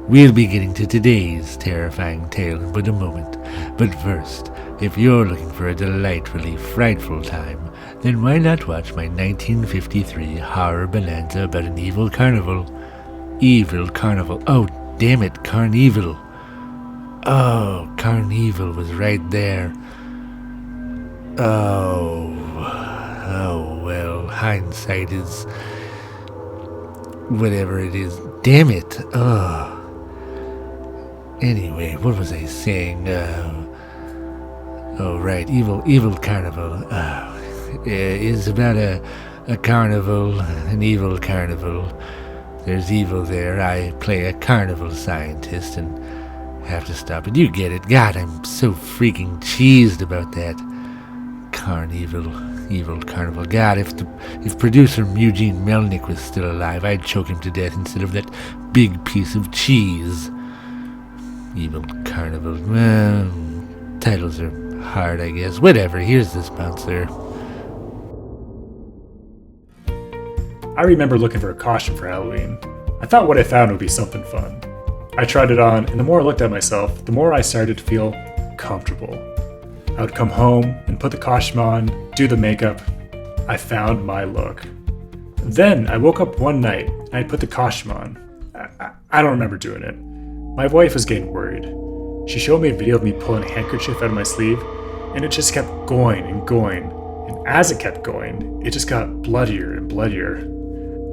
We'll be getting to today's terrifying tale in but a moment, but first, if you're looking for a delightfully frightful time, then why not watch my 1953 horror bonanza about an evil carnival? Evil carnival. Oh, damn it, Carnival. Oh, Carnival was right there. Oh, well, hindsight is whatever it is. Damn it. Oh. Anyway, what was I saying? Oh, right, Evil Carnival. It's about a carnival, an evil carnival. There's evil there. I play a carnival scientist and have to stop it. You get it. God, I'm so freaking cheesed about that. Evil carnival. God, if producer Eugene Melnick was still alive, I'd choke him to death instead of that big piece of cheese. Evil carnival. Well, titles are hard, I guess. Whatever. Here's the sponsor. I remember looking for a costume for Halloween. I thought what I found would be something fun. I tried it on, and the more I looked at myself, the more I started to feel comfortable. I would come home and put the costume on, do the makeup. I found my look. Then I woke up one night and I put the costume on. I don't remember doing it. My wife was getting worried. She showed me a video of me pulling a handkerchief out of my sleeve, and it just kept going and going. And as it kept going, it just got bloodier and bloodier.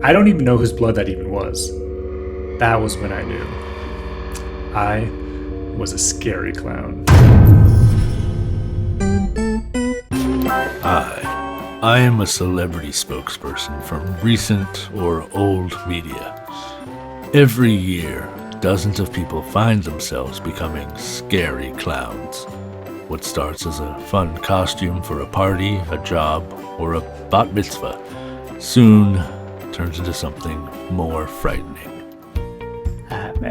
I don't even know whose blood that even was. That was when I knew. I was a scary clown. I am a celebrity spokesperson from recent or old media. Every year, dozens of people find themselves becoming scary clowns. What starts as a fun costume for a party, a job, or a bat mitzvah soon turns into something more frightening.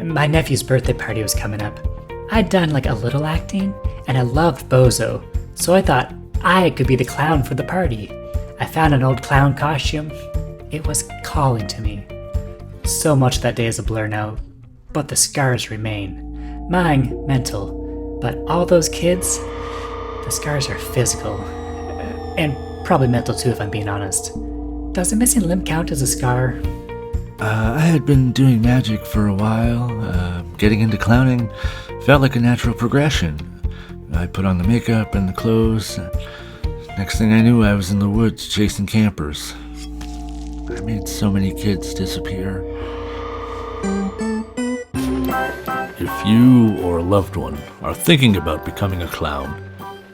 My nephew's birthday party was coming up. I'd done like a little acting, and I loved Bozo, so I thought I could be the clown for the party. I found an old clown costume. It was calling to me. So much that day is a blur now, but the scars remain. Mine, mental, but all those kids, the scars are physical. And probably mental too, if I'm being honest. Does a missing limb count as a scar? I had been doing magic for a while. Getting into clowning felt like a natural progression. I put on the makeup and the clothes. Next thing I knew, I was in the woods chasing campers. I made so many kids disappear. If you or a loved one are thinking about becoming a clown,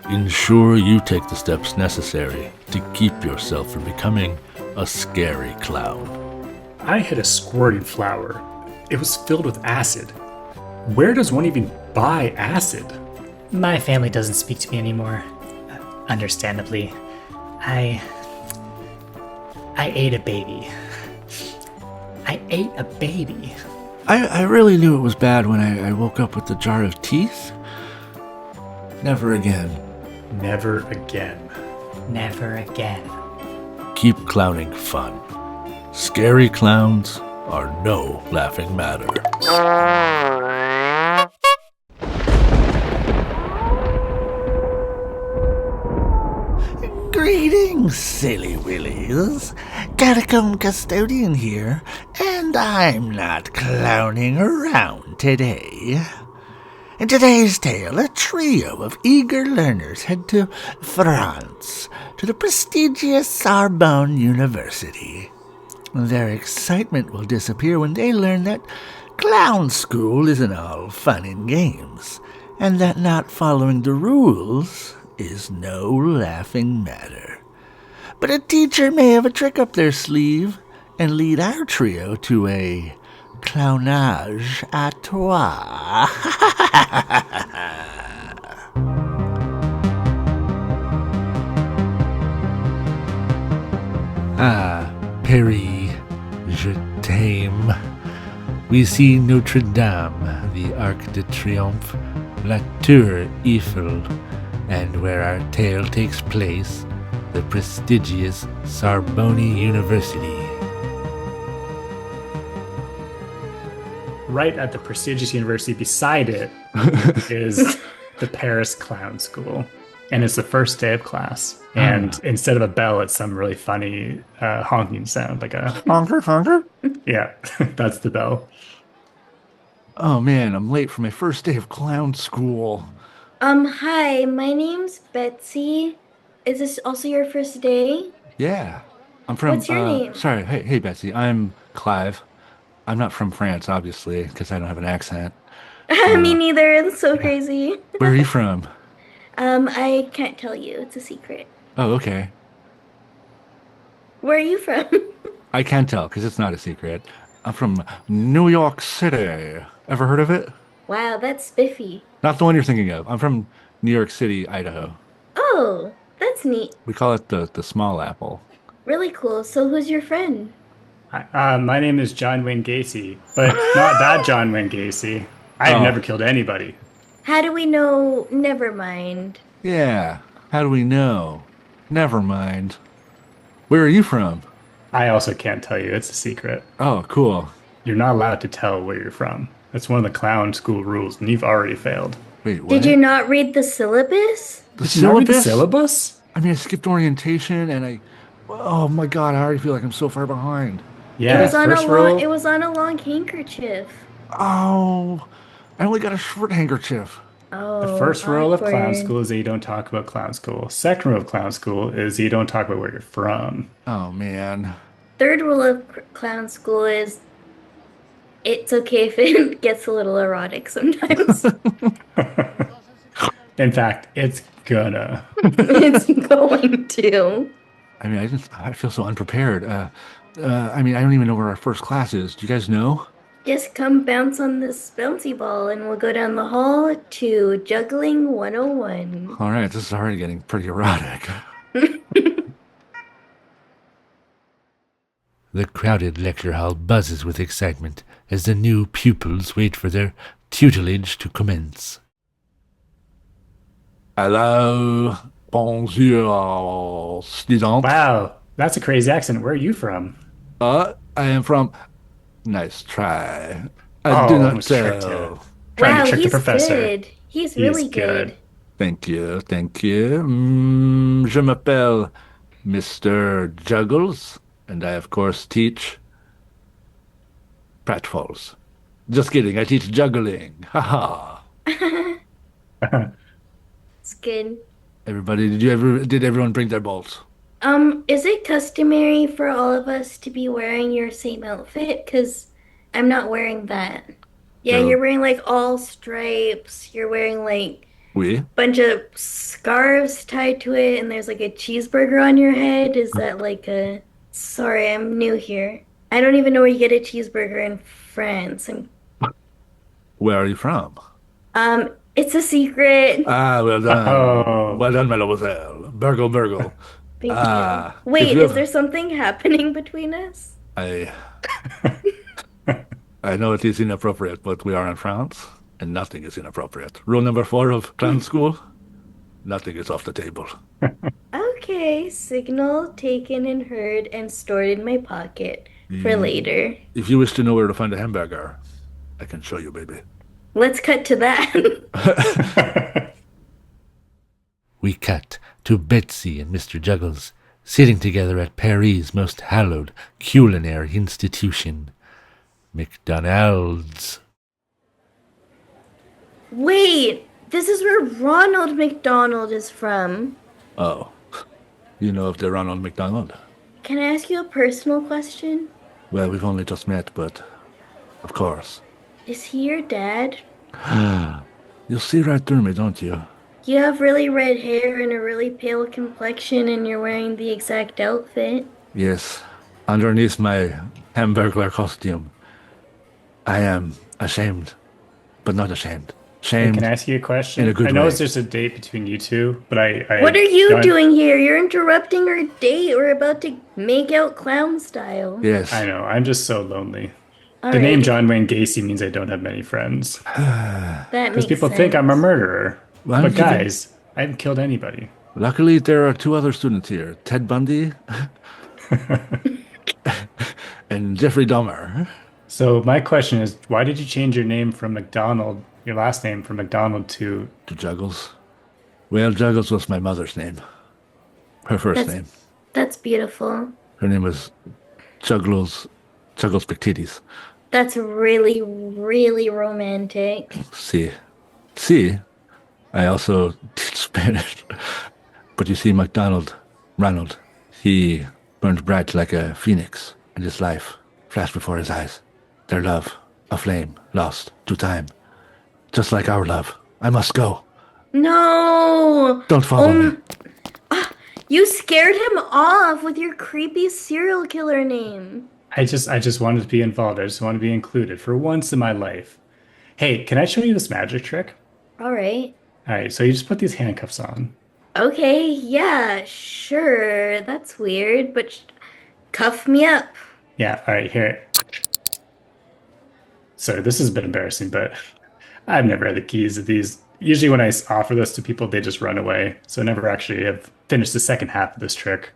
ensure you take the steps necessary to keep yourself from becoming a scary clown. I had a squirting flower. It was filled with acid. Where does one even buy acid? My family doesn't speak to me anymore. Understandably. I ate a baby. I ate a baby. I really knew it was bad when I woke up with the jar of teeth. Never again. Never again. Never again. Keep clowning fun. Scary clowns are no laughing matter. Greetings, silly willies. Catacomb Custodian here, and I'm not clowning around today. In today's tale, a trio of eager learners head to France, to the prestigious Sorbonne University. Their excitement will disappear when they learn that clown school isn't all fun and games, and that not following the rules is no laughing matter. But a teacher may have a trick up their sleeve and lead our trio to a Clownage A Trois. Ah, Paris, je t'aime. We see Notre Dame, the Arc de Triomphe, La Tour Eiffel, and where our tale takes place, the prestigious Sorbonne University. Right at the prestigious university beside it is the Paris Clown School. And it's the first day of class. And instead of a bell, it's some really funny honking sound, like a Honker Honka? yeah, that's the bell. Oh man, I'm late for my first day of clown school. Hi, my name's Betsy. Is this also your first day? Yeah. I'm from What's your name? Sorry, hey Betsy, I'm Clive. I'm not from France, obviously, because I don't have an accent. Me neither. It's so crazy. Where are you from? I can't tell you. It's a secret. Oh, okay. Where are you from? I can tell because it's not a secret. I'm from New York City. Ever heard of it? Wow, that's spiffy. Not the one you're thinking of. I'm from New York City, Idaho. Oh, that's neat. We call it the small apple. Really cool. So who's your friend? My name is John Wayne Gacy, but not that John Wayne Gacy. I've never killed anybody. How do we know? Never mind. Yeah. How do we know? Never mind. Where are you from? I also can't tell you. It's a secret. Oh, cool. You're not allowed to tell where you're from. That's one of the clown school rules, and you've already failed. Wait, what? Did you not read the syllabus? The Did you not read the syllabus? syllabus? I mean, I skipped orientation and oh my God, I already feel like I'm so far behind. Yeah, It was on first a rule. long. It was on a long handkerchief. Oh, I only got a short handkerchief. Oh, The first rule of clown awkward. school is that you don't talk about clown school. Second rule of clown school is you don't talk about where you're from. Oh man. Third rule of clown school is it's okay if it gets a little erotic sometimes. In fact, it's gonna. It's going to. I mean, I feel so unprepared. I mean, I don't even know where our first class is. Do you guys know? Just come bounce on this bouncy ball and we'll go down the hall to Juggling 101. All right, this is already getting pretty erotic. The crowded lecture hall buzzes with excitement as the new pupils wait for their tutelage to commence. Hello, bonjour, student. Wow, that's a crazy accent. Where are you from? I am from. Nice try. I do not almost tricked tell. you. Trying Wow, to trick the he's professor. good. He's really good. Thank you, thank you. Je m'appelle Mr. Juggles, and I, of course, teach pratfalls. Just kidding, I teach juggling. Haha. It's good. Everybody, did everyone bring their bolts? Is it customary for all of us to be wearing your same outfit? Because I'm not wearing that. Yeah, No. you're wearing like all stripes. You're wearing like Oui. bunch of scarves tied to it, and there's like a cheeseburger on your head. Is that like a... Sorry, I'm new here. I don't even know where you get a cheeseburger in France. Where are you from? It's a secret. Ah, well done. Oh. Well done, mademoiselle. Burgle, burgle. Thank Ah, you. Wait, if you is ever- there something happening between us? I I know it is inappropriate, but we are in France, and nothing is inappropriate. Rule number 4 of clown school: Nothing is off the table. Okay, signal taken and heard and stored in my pocket for later. If you wish to know where to find a hamburger, I can show you, baby. Let's cut to that. We cut to Betsy and Mr. Juggles sitting together at Paris' most hallowed culinary institution, McDonald's. Wait, this is where Ronald McDonald is from. Oh, you know of the Ronald McDonald? Can I ask you a personal question? Well, we've only just met, but of course. Is he your dad? You'll see right through me, don't you? You have really red hair and a really pale complexion, and you're wearing the exact outfit. Yes, underneath my hamburglar costume. I am ashamed, but not ashamed. Shamed. Can I ask you a question? In a good I know way. it's just a date between you two, but I What are you don't- doing here? You're interrupting our date. We're about to make out clown style. Yes. I know. I'm just so lonely. All The name right, John Wayne Gacy means I don't have many friends. that Because makes people sense. think I'm a murderer. Why But don't you think- guys, I haven't killed anybody. Luckily, there are two other students here, Ted Bundy and Jeffrey Dahmer. So my question is, why did you change your name from McDonald, your last name from McDonald to... To Juggles. Well, Juggles was my mother's name. Her first name. That's beautiful. Her name was Juggles Pictides. That's really, really romantic. See, I also teach Spanish. But you see, Ronald, he burned bright like a phoenix, and his life flashed before his eyes. Their love, a flame, lost to time. Just like our love. I must go. No! Don't follow me. You scared him off with your creepy serial killer name. I just wanted to be involved. I just want to be included for once in my life. Hey, can I show you this magic trick? All right. All right, so you just put these handcuffs on. Okay, yeah, sure. That's weird, but cuff me up. Yeah, all right, here. Sorry, this is a bit embarrassing, but I've never had the keys to these. Usually when I offer this to people, they just run away. So I never actually have finished the second half of this trick.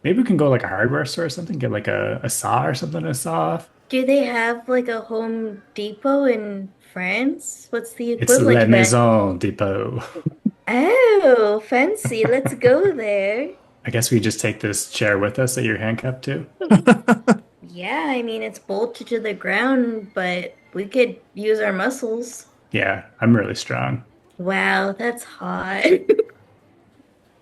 Maybe we can go like a hardware store or something, get like a saw or something to saw off. Do they have like a Home Depot in France? What's the It's equivalent La to that? Maison Depot. Oh, fancy. Let's go there. I guess we just take this chair with us that you're handcuffed to. Yeah, I mean, it's bolted to the ground, but we could use our muscles. Yeah, I'm really strong. Wow, that's hot.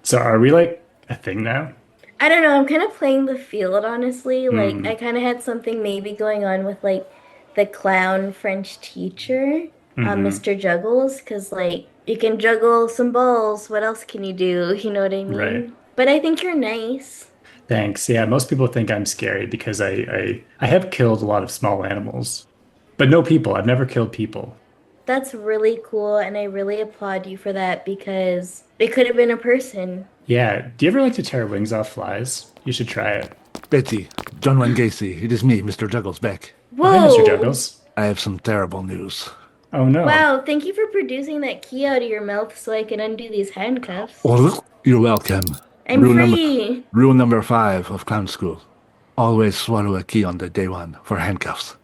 So are we like a thing now? I don't know. I'm kind of playing the field, honestly. Like, I kind of had something maybe going on with, like, the clown French teacher, Mr. Juggles, because, like, you can juggle some balls. What else can you do? You know what I mean? Right. But I think you're nice. Thanks. Yeah, most people think I'm scary because I have killed a lot of small animals, but no people. I've never killed people. That's really cool, and I really applaud you for that because it could have been a person. Yeah. Do you ever like to tear wings off flies? You should try it. Betty, John Wayne Gacy, it is me, Mr. Juggles Beck. Whoa! Hi, Mr. Juggles. I have some terrible news. Oh no. Wow, thank you for producing that key out of your mouth so I can undo these handcuffs. Oh, you're welcome. I'm free. Rule number 5 of clown school. Always swallow a key on the day one for handcuffs.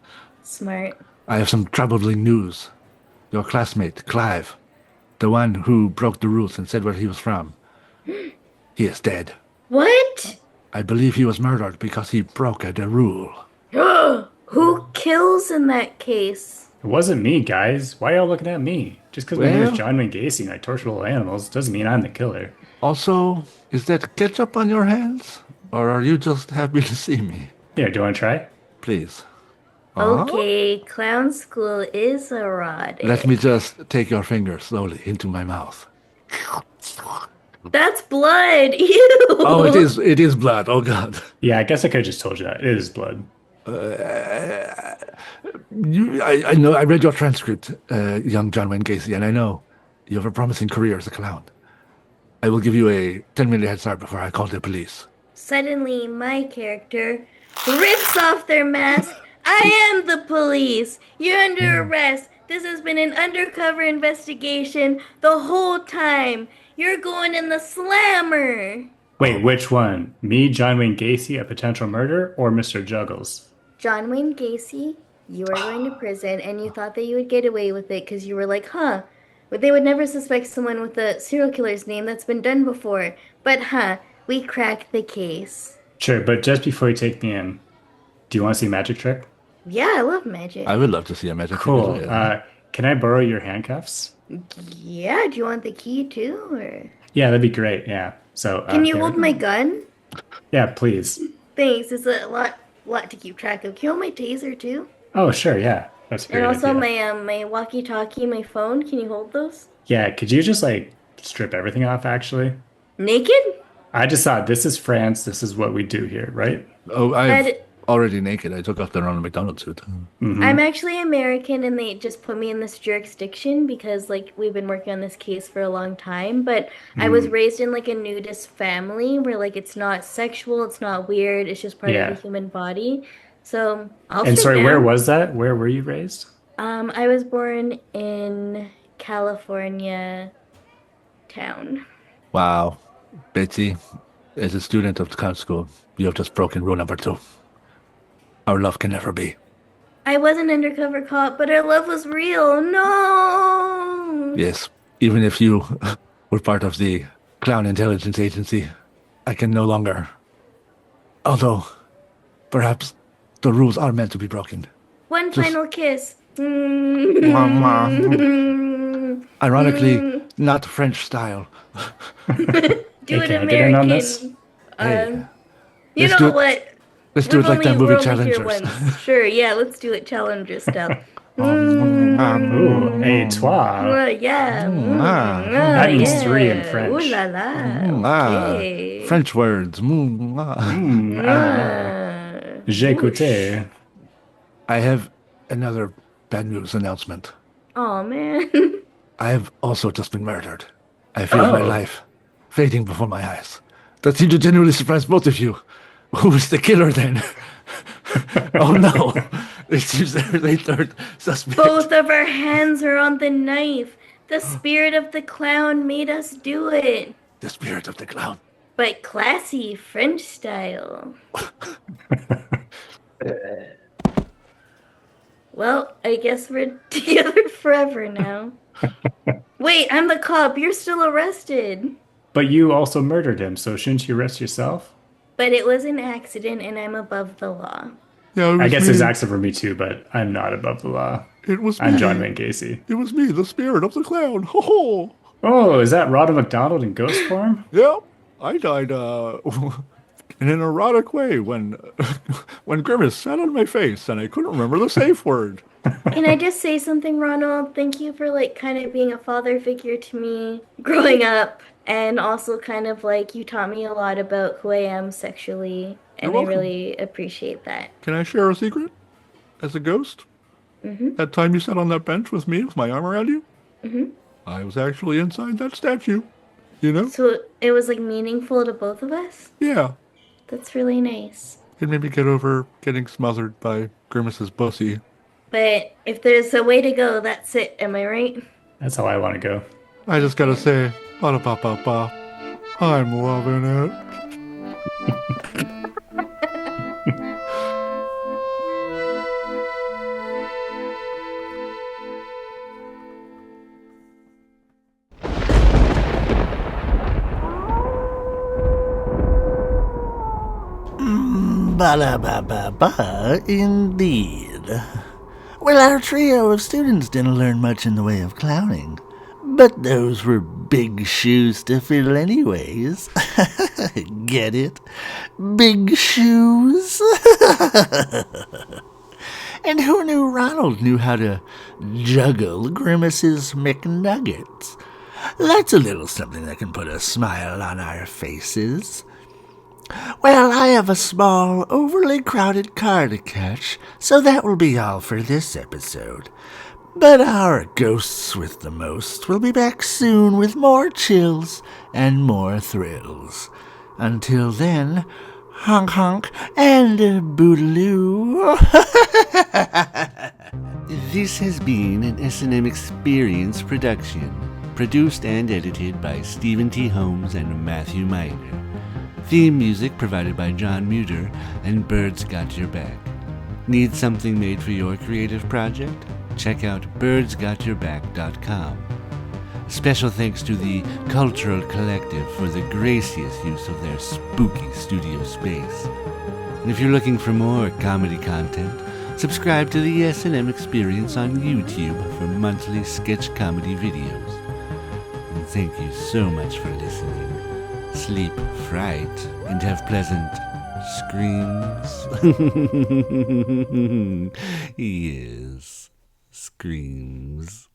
Smart. I have some troubling news. Your classmate, Clive, the one who broke the rules and said where he was from, he is dead. What? I believe he was murdered because he broke the rule. Who kills in that case? It wasn't me, guys. Why y'all looking at me? Just because my name Well- is John Wayne Gacy and I torture little animals doesn't mean I'm the killer. Also, is that ketchup on your hands? Or are you just happy to see me? Here, do you want to try? Please. Okay, clown school is erotic. Let me just take your finger slowly into my mouth. That's blood. Ew. Oh, it is blood. Oh, God. Yeah, I guess I could have just told you that. It is blood. I know, I read your transcript, young John Wayne Gacy, and I know you have a promising career as a clown. I will give you a 10-minute head start before I call the police. Suddenly, my character rips off their mask. I am the police. You're under arrest. This has been an undercover investigation the whole time. You're going in the slammer. Wait, which one? Me, John Wayne Gacy, a potential murderer, or Mr. Juggles? John Wayne Gacy, you are going to prison, and you thought that you would get away with it because you were like, huh, but they would never suspect someone with a serial killer's name that's been done before. But we cracked the case. Sure, but just before you take me in, do you want to see a magic trick? Yeah, I love magic. I would love to see a magic Cool. trick as well. Can I borrow your handcuffs? Yeah, do you want the key too? Or Yeah, that'd be great. Yeah. So can you there hold we my go. gun? Yeah, please. Thanks. It's a lot to keep track of. Can you hold my taser too? Oh, sure. Yeah, that's a great And also idea. my walkie-talkie, my phone. Can you hold those? Yeah, could you just like strip everything off? Actually, Naked? I just thought this is France. This is what we do here, right? Oh, I'm I'd- already naked. I took off the Ronald McDonald suit. I'm actually American, and they just put me in this jurisdiction because like we've been working on this case for a long time. But I was raised in like a nudist family where like it's not sexual, it's not weird, it's just part Yeah. of the human body. So I'll And strip sorry, down. where was that? Where were you raised? I was born in California town. Wow. Betsy, as a student of the clown school, you have just broken rule number 2. Our love can never be. I was an undercover cop, but our love was real. No. Yes, even if you were part of the Clown Intelligence Agency, I can no longer. Although, perhaps the rules are meant to be broken. One final kiss. Ironically, not French style. Do Hey, it can I get in on American. this? Hey, You let's know do it- what? Let's do it like that movie we're only here Challengers. once. Sure, yeah, let's do it Challenger style. Ooh, A Trois. Yeah. That means yeah. 3 in French. Ooh la la. Okay. French words. J'écoutais. I have another bad news announcement. Oh man. I have also just been murdered. I feel my life fading before my eyes. That seemed to genuinely surprise both of you. Who was the killer then? Oh no! It seems there's a third suspect. Both of our hands are on the knife. The spirit of the clown made us do it. The spirit of the clown. But classy French style. Well, I guess we're together forever now. Wait, I'm the cop. You're still arrested. But you also murdered him, so shouldn't you arrest yourself? But it was an accident and I'm above the law. Yeah, I guess there's accident for me too, but I'm not above the law. It was I'm John Wayne Gacy. It was me, the spirit of the clown. Ho ho! Oh, is that Ronald McDonald in ghost form? Yep, I died in an erotic way when when Grimace sat on my face and I couldn't remember the safe word. Can I just say something, Ronald? Thank you for like kind of being a father figure to me growing up, and also kind of like you taught me a lot about who I am sexually, and I welcome. really appreciate that. Can I share a secret? As a ghost? Mm-hmm. That time you sat on that bench with me with my arm around you? Mm-hmm. I was actually inside that statue. You know? So it was like meaningful to both of us? Yeah. That's really nice. It made me get over getting smothered by Grimace's pussy. But if there's a way to go, that's it. Am I right? That's how I want to go. I just gotta say, ba-da-ba-ba-ba, I'm loving it. Ba-da-ba-ba-ba, indeed. Well, our trio of students didn't learn much in the way of clowning, but those were big shoes to fill anyways. Get it? Big shoes? And who knew Ronald knew how to juggle Grimace's McNuggets? That's a little something that can put a smile on our faces. Well, I have a small, overly crowded car to catch, so that will be all for this episode. But our ghosts with the most will be back soon with more chills and more thrills. Until then, honk honk and bootaloo. This has been an S&M Experience production, produced and edited by Stephen T. Holmes and Matthew Miner. Theme music provided by John Muter and Birds Got Your Back. Need something made for your creative project? Check out birdsgotyourback.com. Special thanks to the Cultural Collective for the gracious use of their spooky studio space. And if you're looking for more comedy content, subscribe to the S&M Experience on YouTube for monthly sketch comedy videos. And thank you so much for listening. Sleep fright and have pleasant screams. Yes, screams.